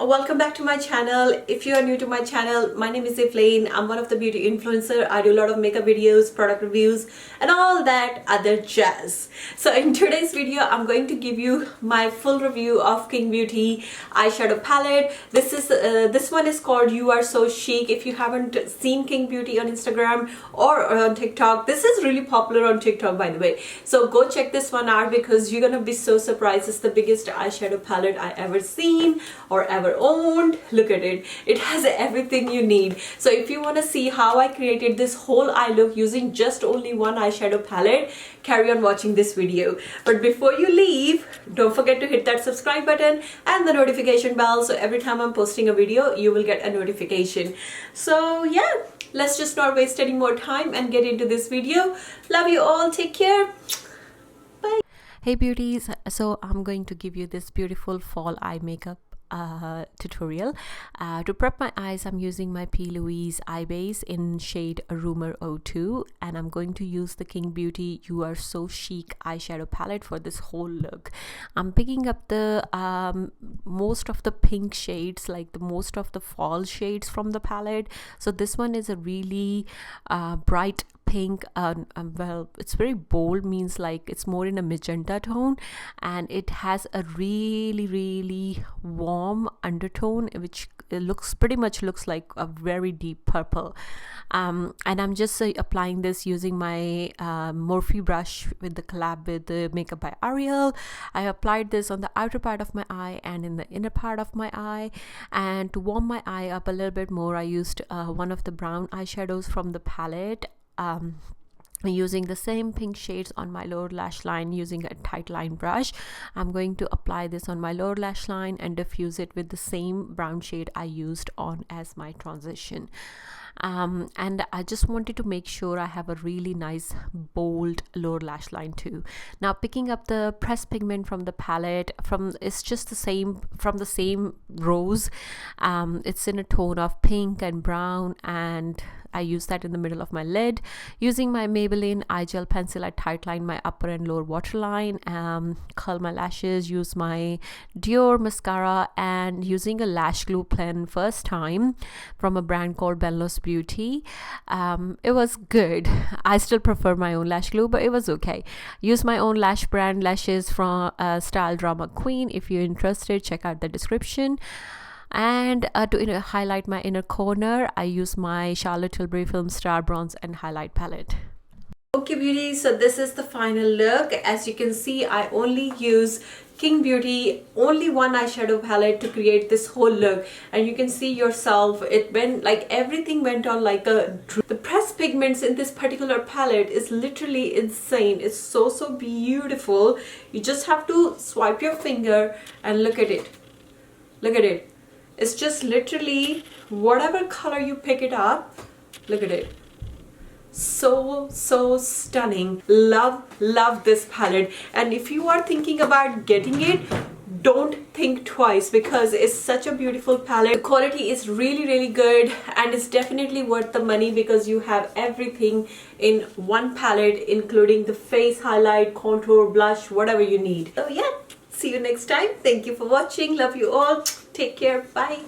welcome back to my channel. If you are new to my channel, my name is Evelyn. I'm one of the beauty influencer. I do a lot of makeup videos, product reviews and all that other jazz. So in today's video I'm going to give you my full review of Qing Beauty eyeshadow palette. This one is called You Are So Chic. If you haven't seen Qing Beauty on Instagram or on TikTok, this is really popular on TikTok, by the way. So go check this one out because you're gonna be so surprised. It's the biggest eyeshadow palette I ever seen or ever owned. Look at it. It has everything you need. So if you want to see how I created this whole eye look using just only one eyeshadow palette, carry on watching this video. But before you leave, don't forget to hit that subscribe button and the notification bell, so every time I'm posting a video you will get a notification. So yeah, let's just not waste any more time and get into this video. Love you all. Take care. Bye. Hey beauties, so I'm going to give you this beautiful fall eye makeup tutorial. To prep my eyes, I'm using my P. Louise eye base in shade Rumor 02, and I'm going to use the Qing Beauty You Are So Chic eyeshadow palette for this whole look. I'm picking up the most of the pink shades, like the most of the fall shades from the palette. So this one is a really bright pink. Well, it's very bold, means like it's more in a magenta tone, and it has a really warm undertone which looks pretty much like a very deep purple. And I'm just applying this using my Morphe brush with the collab with the Makeup by Ariel. I applied this on the outer part of my eye and in the inner part of my eye, and to warm my eye up a little bit more I used one of the brown eyeshadows from the palette, using the same pink shades on my lower lash line using a tight line brush. I'm going to apply this on my lower lash line and diffuse it with the same brown shade I used on as my transition. And I just wanted to make sure I have a really nice bold lower lash line too. Now picking up the pressed pigment from the palette, it's just the same from the same rose. It's in a tone of pink and brown, and I use that in the middle of my lid. Using my Maybelline eye gel pencil, I tightline my upper and lower waterline, curl my lashes, use my Dior mascara, and using a lash glue pen first time from a brand called Benols Beauty. It was good. I still prefer my own lash glue, but it was okay. Use my own lash brand lashes from Style Drama Queen. If you're interested, check out the description. And to highlight my inner corner, I use my Charlotte Tilbury Film Star Bronze and Highlight palette. Okay beauty, so this is the final look. As you can see, I only use Qing Beauty, only one eyeshadow palette to create this whole look, and you can see yourself, it went like everything went on like a the pressed pigments in this particular palette is literally insane. It's so beautiful. You just have to swipe your finger and look at it. Look at it. It's just literally whatever color you pick it up. Look at it. So stunning. Love this palette. And if you are thinking about getting it, don't think twice because it's such a beautiful palette. The quality is really good, and it's definitely worth the money because you have everything in one palette, including the face highlight, contour, blush, whatever you need. So yeah, see you next time. Thank you for watching. Love you all. Take care. Bye.